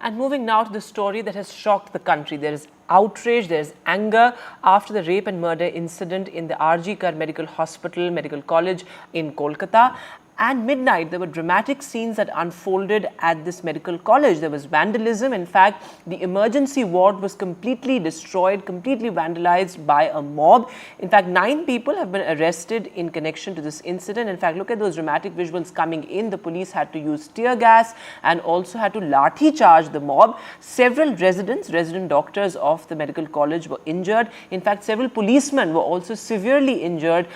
And moving now to the story that has shocked the country. There is outrage, there is anger after the rape and murder incident in the RG Kar Medical College in Kolkata. At midnight, there were dramatic scenes that unfolded at this medical college. There was vandalism. In fact, the emergency ward was completely destroyed, completely vandalized by a mob. In fact, 9 people have been arrested in connection to this incident. In fact, look at those dramatic visuals coming in. The police had to use tear gas and also had to lathi charge the mob. Several resident doctors of the medical college were injured. In fact, several policemen were also severely injured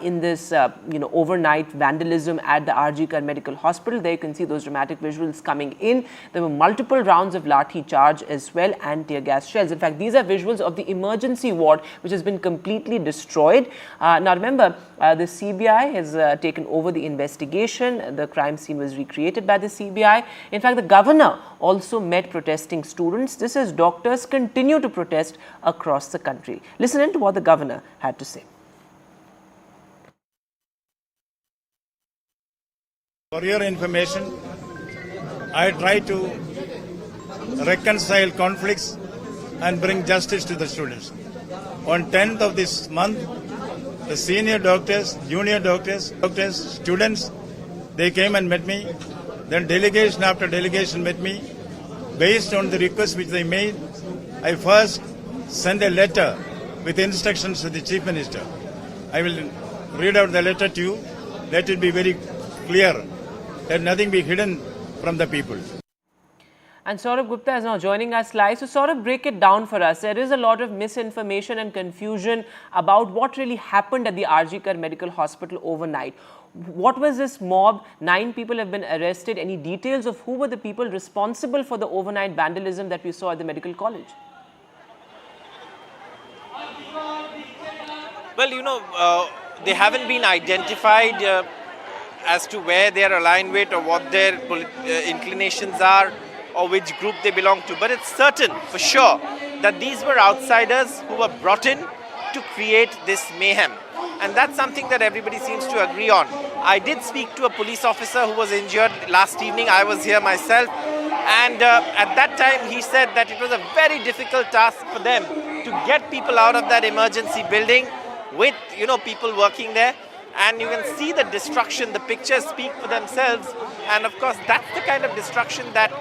in this overnight vandalism at the RG Kar Medical Hospital. There you can see those dramatic visuals coming in. There were multiple rounds of lathi charge as well and tear gas shells. In fact, these are visuals of the emergency ward which has been completely destroyed. Now remember, the CBI has taken over the investigation. The crime scene was recreated by the CBI. In fact, the governor also met protesting students. This as doctors continue to protest across the country. Listen in to what the governor had to say. For your information, I try to reconcile conflicts and bring justice to the students. On 10th of this month, the senior doctors, junior doctors, students, they came and met me. Then delegation after delegation met me. Based on the request which they made, I first sent a letter with instructions to the Chief Minister. I will read out the letter to you. Let it be very clear. Let nothing be hidden from the people. And Saurabh Gupta is now joining us live. So Saurabh, break it down for us. There is a lot of misinformation and confusion about what really happened at the RG Kar Medical Hospital overnight. What was this mob? 9 people have been arrested. Any details of who were the people responsible for the overnight vandalism that we saw at the medical college? Well, they haven't been identified as to where they are aligned with or what their inclinations are or which group they belong to. But it's certain, for sure, that these were outsiders who were brought in to create this mayhem. And that's something that everybody seems to agree on. I did speak to a police officer who was injured last evening. I was here myself. And at that time, he said that it was a very difficult task for them to get people out of that emergency building with, people working there. And you can see the destruction, the pictures speak for themselves. And of course, that's the kind of destruction that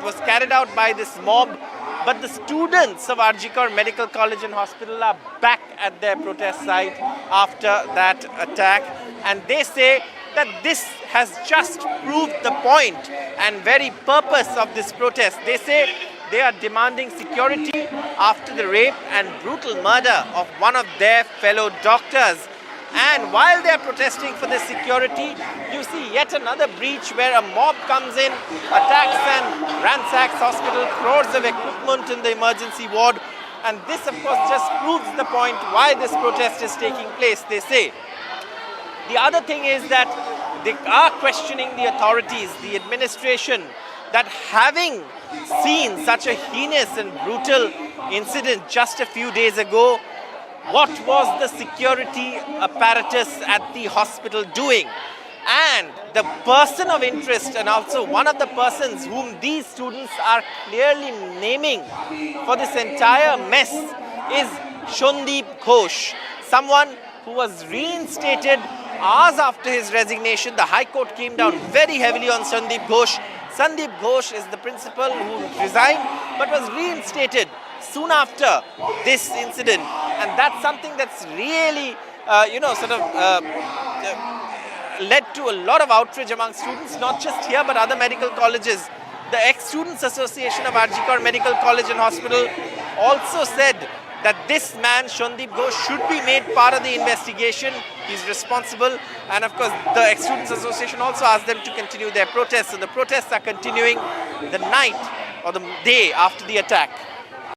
was carried out by this mob. But the students of RG Kar Medical College and Hospital are back at their protest site after that attack. And they say that this has just proved the point and very purpose of this protest. They say they are demanding security after the rape and brutal murder of one of their fellow doctors. And while they are protesting for this security, you see yet another breach where a mob comes in, attacks and ransacks hospital, crores of equipment in the emergency ward. And this, of course, just proves the point why this protest is taking place, they say. The other thing is that they are questioning the authorities, the administration, that having seen such a heinous and brutal incident just a few days ago, what was the security apparatus at the hospital doing? And the person of interest and also one of the persons whom these students are clearly naming for this entire mess is Shandip Ghosh, someone who was reinstated hours after his resignation. The High Court came down very heavily on Shandip Ghosh. Shandip Ghosh is the principal who resigned but was reinstated soon after this incident. And that's something that's really, led to a lot of outrage among students, not just here but other medical colleges. The Ex-Students Association of RG Kar Medical College and Hospital also said that this man, Shandip Ghosh, should be made part of the investigation. He's responsible. And of course, the Ex-Students Association also asked them to continue their protests. So the protests are continuing the night or the day after the attack.